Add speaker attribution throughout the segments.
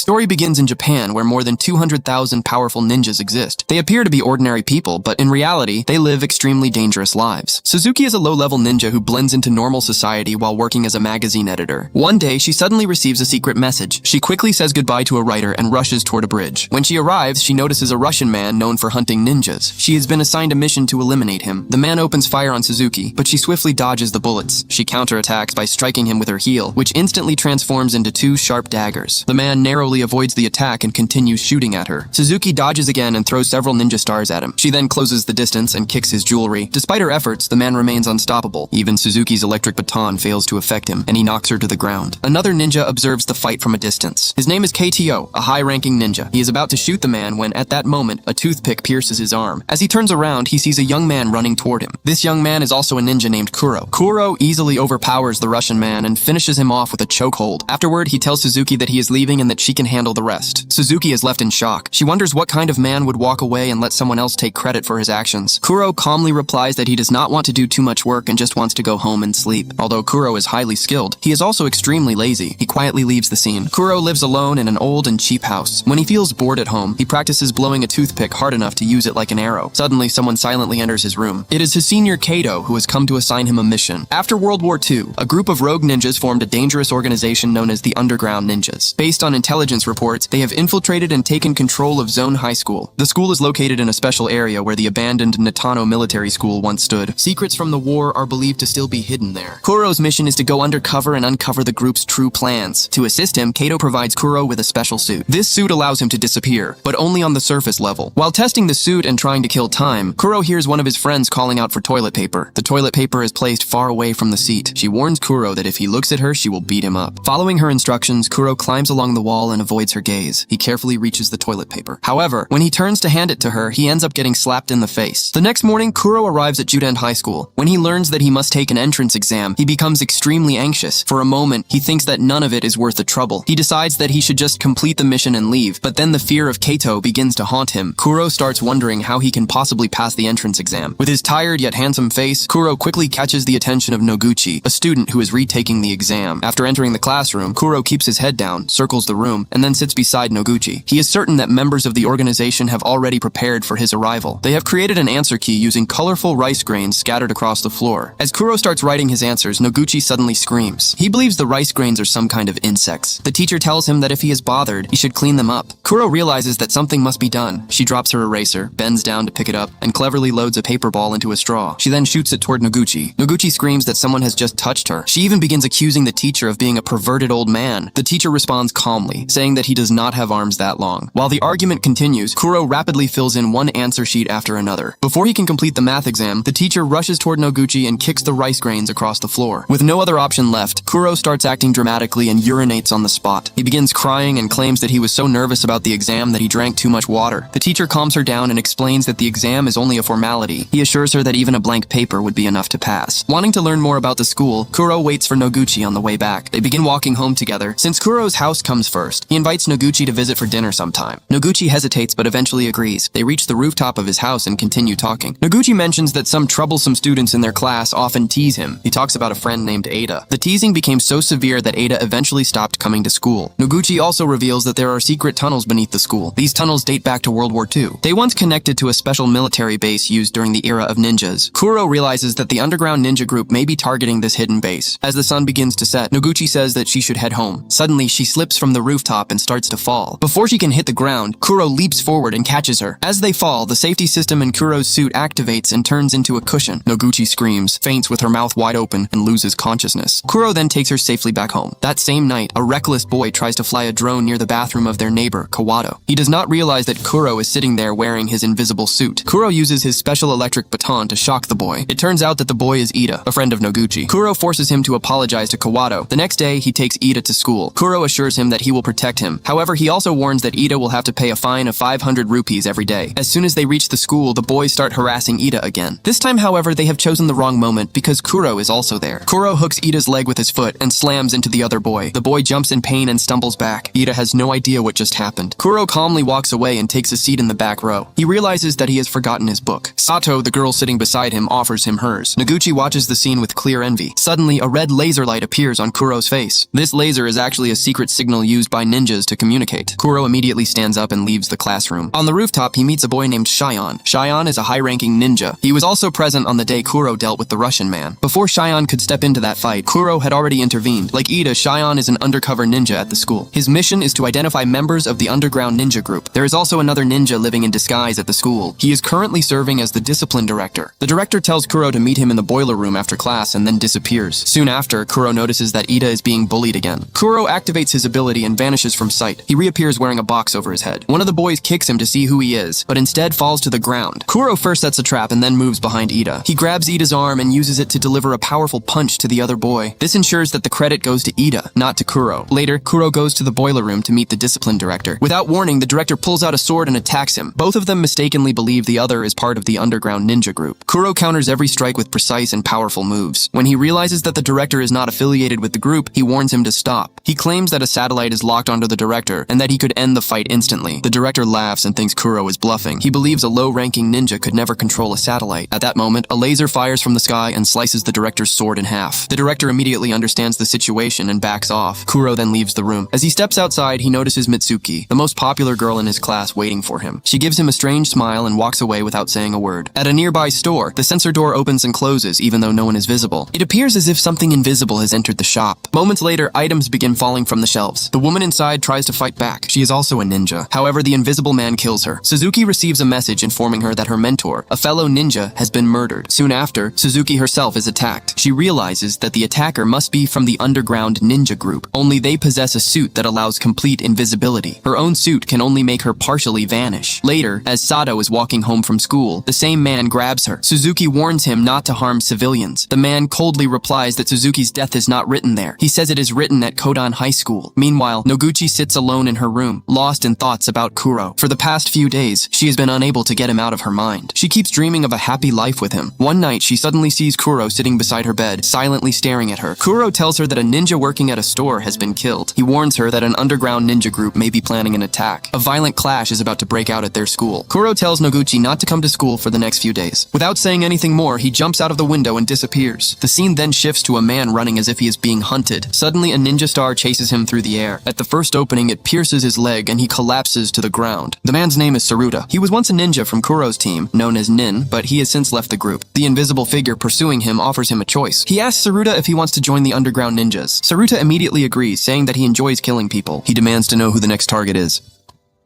Speaker 1: Story begins in Japan, where more than 200,000 powerful ninjas exist. They appear to be ordinary people, but in reality, they live extremely dangerous lives. Suzuki is a low-level ninja who blends into normal society while working as a magazine editor. One day, she suddenly receives a secret message. She quickly says goodbye to a writer and rushes toward a bridge. When she arrives, she notices a Russian man known for hunting ninjas. She has been assigned a mission to eliminate him. The man opens fire on Suzuki, but she swiftly dodges the bullets. She counterattacks by striking him with her heel, which instantly transforms into two sharp daggers. The man narrowly avoids the attack and continues shooting at her. Suzuki dodges again and throws several ninja stars at him. She then closes the distance and kicks his jewelry. Despite her efforts, the man remains unstoppable. Even Suzuki's electric baton fails to affect him, and he knocks her to the ground. Another ninja observes the fight from a distance. His name is KTO, a high-ranking ninja. He is about to shoot the man when, at that moment, a toothpick pierces his arm. As he turns around, he sees a young man running toward him. This young man is also a ninja named Kuro. Kuro easily overpowers the Russian man and finishes him off with a chokehold. Afterward, he tells Suzuki that he is leaving and that she can handle the rest. Suzuki is left in shock. She wonders what kind of man would walk away and let someone else take credit for his actions. Kuro calmly replies that he does not want to do too much work and just wants to go home and sleep. Although Kuro is highly skilled, he is also extremely lazy. He quietly leaves the scene. Kuro lives alone in an old and cheap house. When he feels bored at home, he practices blowing a toothpick hard enough to use it like an arrow. Suddenly, someone silently enters his room. It is his senior Kato, who has come to assign him a mission. After World War II, a group of rogue ninjas formed a dangerous organization known as the Underground Ninjas. Based on intelligence reports, they have infiltrated and taken control of Zone High School. The school is located in a special area where the abandoned Natano Military School once stood. Secrets from the war are believed to still be hidden there. Kuro's mission is to go undercover and uncover the group's true plans. To assist him, Kato provides Kuro with a special suit. This suit allows him to disappear, but only on the surface level. While testing the suit and trying to kill time, Kuro hears one of his friends calling out for toilet paper. The toilet paper is placed far away from the seat. She warns Kuro that if he looks at her, she will beat him up. Following her instructions, Kuro climbs along the wall and avoids her gaze. He carefully reaches the toilet paper. However, when he turns to hand it to her, he ends up getting slapped in the face. The next morning, Kuro arrives at Juden High School. When he learns that he must take an entrance exam, he becomes extremely anxious. For a moment, he thinks that none of it is worth the trouble. He decides that he should just complete the mission and leave, but then the fear of Kato begins to haunt him. Kuro starts wondering how he can possibly pass the entrance exam. With his tired yet handsome face, Kuro quickly catches the attention of Noguchi, a student who is retaking the exam. After entering the classroom, Kuro keeps his head down, circles the room, and then sits beside Noguchi. He is certain that members of the organization have already prepared for his arrival. They have created an answer key using colorful rice grains scattered across the floor. As Kuro starts writing his answers, Noguchi suddenly screams. He believes the rice grains are some kind of insects. The teacher tells him that if he is bothered, he should clean them up. Kuro realizes that something must be done. She drops her eraser, bends down to pick it up, and cleverly loads a paper ball into a straw. She then shoots it toward Noguchi. Noguchi screams that someone has just touched her. She even begins accusing the teacher of being a perverted old man. The teacher responds calmly, saying that he does not have arms that long. While the argument continues, Kuro rapidly fills in one answer sheet after another. Before he can complete the math exam, the teacher rushes toward Noguchi and kicks the rice grains across the floor. With no other option left, Kuro starts acting dramatically and urinates on the spot. He begins crying and claims that he was so nervous about the exam that he drank too much water. The teacher calms her down and explains that the exam is only a formality. He assures her that even a blank paper would be enough to pass. Wanting to learn more about the school, Kuro waits for Noguchi on the way back. They begin walking home together. Since Kuro's house comes first, he invites Noguchi to visit for dinner sometime. Noguchi hesitates but eventually agrees. They reach the rooftop of his house and continue talking. Noguchi mentions that some troublesome students in their class often tease him. He talks about a friend named Ada. The teasing became so severe that Ada eventually stopped coming to school. Noguchi also reveals that there are secret tunnels beneath the school. These tunnels date back to World War II. They once connected to a special military base used during the era of ninjas. Kuro realizes that the underground ninja group may be targeting this hidden base. As the sun begins to set, Noguchi says that she should head home. Suddenly, she slips from the rooftop and starts to fall. Before she can hit the ground, Kuro leaps forward and catches her. As they fall, the safety system in Kuro's suit activates and turns into a cushion. Noguchi screams, faints with her mouth wide open, and loses consciousness. Kuro then takes her safely back home. That same night, a reckless boy tries to fly a drone near the bathroom of their neighbor, Kawato. He does not realize that Kuro is sitting there wearing his invisible suit. Kuro uses his special electric baton to shock the boy. It turns out that the boy is Ida, a friend of Noguchi. Kuro forces him to apologize to Kawato. The next day, he takes Ida to school. Kuro assures him that he will protect him. However, he also warns that Ida will have to pay a fine of 500 rupees every day. As soon as they reach the school, the boys start harassing Ida again. This time, however, they have chosen the wrong moment because Kuro is also there. Kuro hooks Ida's leg with his foot and slams into the other boy. The boy jumps in pain and stumbles back. Ida has no idea what just happened. Kuro calmly walks away and takes a seat in the back row. He realizes that he has forgotten his book. Sato, the girl sitting beside him, offers him hers. Noguchi watches the scene with clear envy. Suddenly, a red laser light appears on Kuro's face. This laser is actually a secret signal used by ninjas ninjas to communicate. Kuro immediately stands up and leaves the classroom. On the rooftop, he meets a boy named Shion. Shion is a high-ranking ninja. He was also present on the day Kuro dealt with the Russian man. Before Shion could step into that fight, Kuro had already intervened. Like Ida, Shion is an undercover ninja at the school. His mission is to identify members of the underground ninja group. There is also another ninja living in disguise at the school. He is currently serving as the discipline director. The director tells Kuro to meet him in the boiler room after class and then disappears. Soon after, Kuro notices that Ida is being bullied again. Kuro activates his ability and vanishes from sight. He reappears wearing a box over his head. One of the boys kicks him to see who he is, but instead falls to the ground. Kuro first sets a trap and then moves behind Ida. He grabs Ida's arm and uses it to deliver a powerful punch to the other boy. This ensures that the credit goes to Ida, not to Kuro. Later, Kuro goes to the boiler room to meet the discipline director. Without warning, the director pulls out a sword and attacks him. Both of them mistakenly believe the other is part of the underground ninja group. Kuro counters every strike with precise and powerful moves. When he realizes that the director is not affiliated with the group, he warns him to stop. He claims that a satellite is locked onto the director and that he could end the fight instantly. The director laughs and thinks Kuro is bluffing. He believes a low-ranking ninja could never control a satellite. At that moment, a laser fires from the sky and slices the director's sword in half. The director immediately understands the situation and backs off. Kuro then leaves the room. As he steps outside, he notices Mitsuki, the most popular girl in his class, waiting for him. She gives him a strange smile and walks away without saying a word. At a nearby store, the sensor door opens and closes even though no one is visible. It appears as if something invisible has entered the shop. Moments later, items begin falling from the shelves. The woman inside tries to fight back. She is also a ninja. However, the invisible man kills her. Suzuki receives a message informing her that her mentor, a fellow ninja, has been murdered. Soon after, Suzuki herself is attacked. She realizes that the attacker must be from the underground ninja group. Only they possess a suit that allows complete invisibility. Her own suit can only make her partially vanish. Later, as Sato is walking home from school, the same man grabs her. Suzuki warns him not to harm civilians. The man coldly replies that Suzuki's death is not written there. He says it is written at Kodan High School. Meanwhile, Noguchi sits alone in her room, lost in thoughts about Kuro. For the past few days, she has been unable to get him out of her mind. She keeps dreaming of a happy life with him. One night, she suddenly sees Kuro sitting beside her bed, silently staring at her. Kuro tells her that a ninja working at a store has been killed. He warns her that an underground ninja group may be planning an attack. A violent clash is about to break out at their school. Kuro tells Noguchi not to come to school for the next few days. Without saying anything more, he jumps out of the window and disappears. The scene then shifts to a man running as if he is being hunted. Suddenly, a ninja star chases him through the air. At the first opening, it pierces his leg and he collapses to the ground. The man's name is Saruta. He was once a ninja from Kuro's team, known as Nin, but he has since left the group. The invisible figure pursuing him offers him a choice. He asks Saruta if he wants to join the underground ninjas. Saruta immediately agrees, saying that he enjoys killing people. He demands to know who the next target is.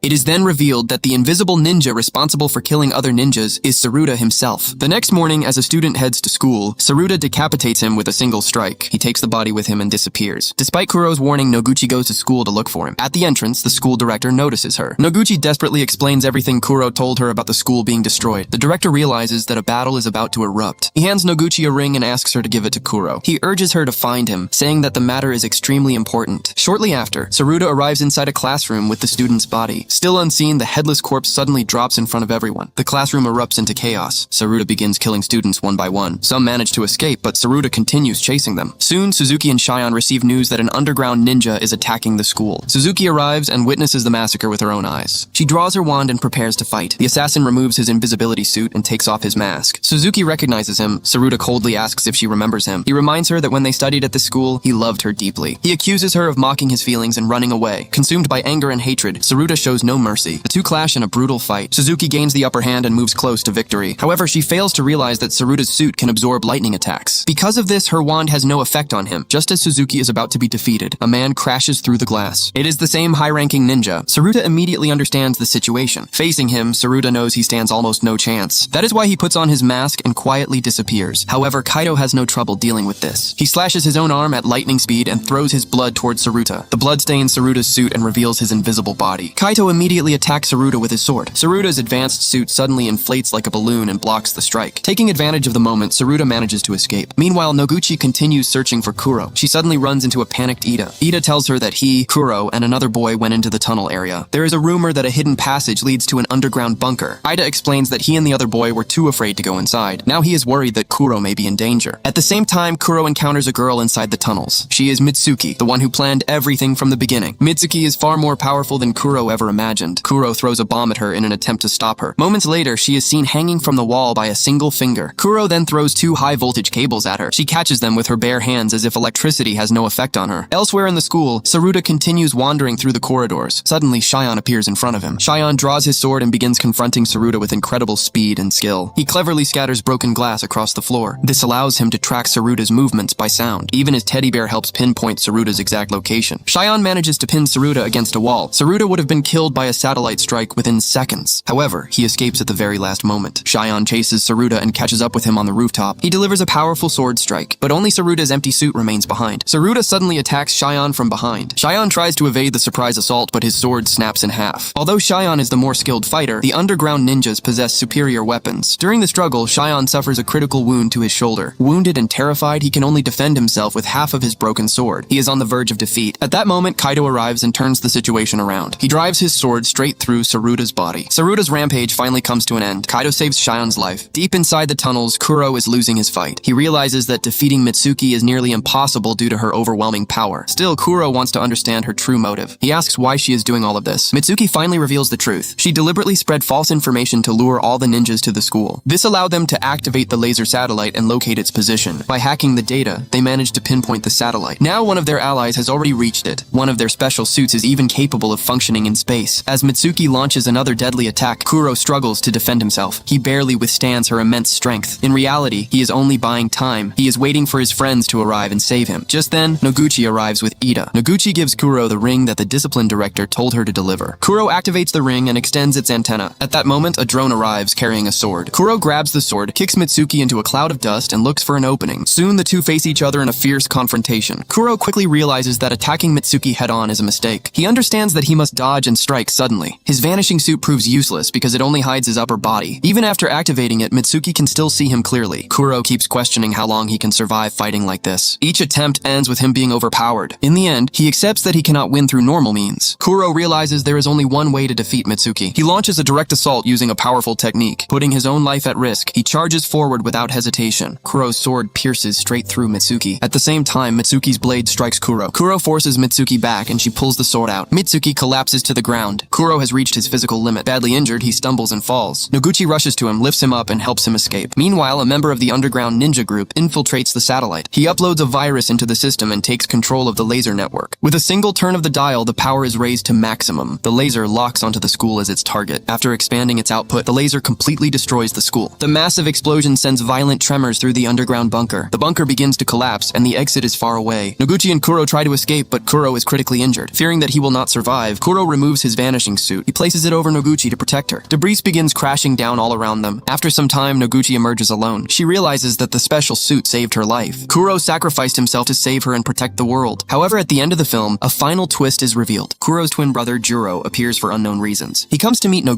Speaker 1: It is then revealed that the invisible ninja responsible for killing other ninjas is Saruta himself. The next morning, as a student heads to school, Saruta decapitates him with a single strike. He takes the body with him and disappears. Despite Kuro's warning, Noguchi goes to school to look for him. At the entrance, the school director notices her. Noguchi desperately explains everything Kuro told her about the school being destroyed. The director realizes that a battle is about to erupt. He hands Noguchi a ring and asks her to give it to Kuro. He urges her to find him, saying that the matter is extremely important. Shortly after, Saruta arrives inside a classroom with the student's body. Still unseen, the headless corpse suddenly drops in front of everyone. The classroom erupts into chaos. Saruta begins killing students one by one. Some manage to escape, but Saruta continues chasing them. Soon, Suzuki and Shion receive news that an underground ninja is attacking the school. Suzuki arrives and witnesses the massacre with her own eyes. She draws her wand and prepares to fight. The assassin removes his invisibility suit and takes off his mask. Suzuki recognizes him. Saruta coldly asks if she remembers him. He reminds her that when they studied at the school, he loved her deeply. He accuses her of mocking his feelings and running away. Consumed by anger and hatred, Saruta shows no mercy. The two clash in a brutal fight. Suzuki gains the upper hand and moves close to victory. However, she fails to realize that Saruta's suit can absorb lightning attacks. Because of this, her wand has no effect on him. Just as Suzuki is about to be defeated, a man crashes through the glass. It is the same high-ranking ninja. Saruta immediately understands the situation. Facing him, Saruta knows he stands almost no chance. That is why he puts on his mask and quietly disappears. However, Kaido has no trouble dealing with this. He slashes his own arm at lightning speed and throws his blood towards Saruta. The blood stains Saruta's suit and reveals his invisible body. Kaito immediately attacks Saruta with his sword. Saruta's advanced suit suddenly inflates like a balloon and blocks the strike. Taking advantage of the moment, Saruta manages to escape. Meanwhile, Noguchi continues searching for Kuro. She suddenly runs into a panicked Ida. Ida tells her that he, Kuro, and another boy went into the tunnel area. There is a rumor that a hidden passage leads to an underground bunker. Ida explains that he and the other boy were too afraid to go inside. Now he is worried that Kuro may be in danger. At the same time, Kuro encounters a girl inside the tunnels. She is Mitsuki, the one who planned everything from the beginning. Mitsuki is far more powerful than Kuro ever imagined. imagined. Kuro throws a bomb at her in an attempt to stop her. Moments later, she is seen hanging from the wall by a single finger. Kuro then throws 2 high-voltage cables at her. She catches them with her bare hands as if electricity has no effect on her. Elsewhere in the school, Saruta continues wandering through the corridors. Suddenly, Shion appears in front of him. Shion draws his sword and begins confronting Saruta with incredible speed and skill. He cleverly scatters broken glass across the floor. This allows him to track Saruta's movements by sound. Even his teddy bear helps pinpoint Saruta's exact location. Shion manages to pin Saruta against a wall. Saruta would have been killed by a satellite strike within seconds. However, he escapes at the very last moment. Shion chases Saruta and catches up with him on the rooftop. He delivers a powerful sword strike, but only Saruta's empty suit remains behind. Saruta suddenly attacks Shion from behind. Shion tries to evade the surprise assault, but his sword snaps in half. Although Shion is the more skilled fighter, the underground ninjas possess superior weapons. During the struggle, Shion suffers a critical wound to his shoulder. Wounded and terrified, he can only defend himself with half of his broken sword. He is on the verge of defeat. At that moment, Kaido arrives and turns the situation around. He drives his sword straight through Saruta's body. Saruta's rampage finally comes to an end. Kaido saves Shion's life. Deep inside the tunnels, Kuro is losing his fight. He realizes that defeating Mitsuki is nearly impossible due to her overwhelming power. Still, Kuro wants to understand her true motive. He asks why she is doing all of this. Mitsuki finally reveals the truth. She deliberately spread false information to lure all the ninjas to the school. This allowed them to activate the laser satellite and locate its position. By hacking the data, they managed to pinpoint the satellite. Now one of their allies has already reached it. One of their special suits is even capable of functioning in space. As Mitsuki launches another deadly attack, Kuro struggles to defend himself. He barely withstands her immense strength. In reality, he is only buying time. He is waiting for his friends to arrive and save him. Just then, Noguchi arrives with Ida. Noguchi gives Kuro the ring that the discipline director told her to deliver. Kuro activates the ring and extends its antenna. At that moment, a drone arrives carrying a sword. Kuro grabs the sword, kicks Mitsuki into a cloud of dust, and looks for an opening. Soon, the two face each other in a fierce confrontation. Kuro quickly realizes that attacking Mitsuki head-on is a mistake. He understands that he must dodge and strike suddenly. His vanishing suit proves useless because it only hides his upper body. Even after activating it, Mitsuki can still see him clearly. Kuro keeps questioning how long he can survive fighting like this. Each attempt ends with him being overpowered. In the end, he accepts that he cannot win through normal means. Kuro realizes there is only one way to defeat Mitsuki. He launches a direct assault using a powerful technique. Putting his own life at risk, he charges forward without hesitation. Kuro's sword pierces straight through Mitsuki. At the same time, Mitsuki's blade strikes Kuro. Kuro forces Mitsuki back and she pulls the sword out. Mitsuki collapses to the ground. Kuro has reached his physical limit. Badly injured, he stumbles and falls. Noguchi rushes to him, lifts him up, and helps him escape. Meanwhile, a member of the underground ninja group infiltrates the satellite. He uploads a virus into the system and takes control of the laser network. With a single turn of the dial, the power is raised to maximum. The laser locks onto the school as its target. After expanding its output, the laser completely destroys the school. The massive explosion sends violent tremors through the underground bunker. The bunker begins to collapse, and the exit is far away. Noguchi and Kuro try to escape, but Kuro is critically injured. Fearing that he will not survive, Kuro removes his vanishing suit. He places it over Noguchi to protect her. Debris begins crashing down all around them. After some time, Noguchi emerges alone. She realizes that the special suit saved her life. Kuro sacrificed himself to save her and protect the world. However, at the end of the film, a final twist is revealed. Kuro's twin brother, Juro, appears for unknown reasons. He comes to meet Noguchi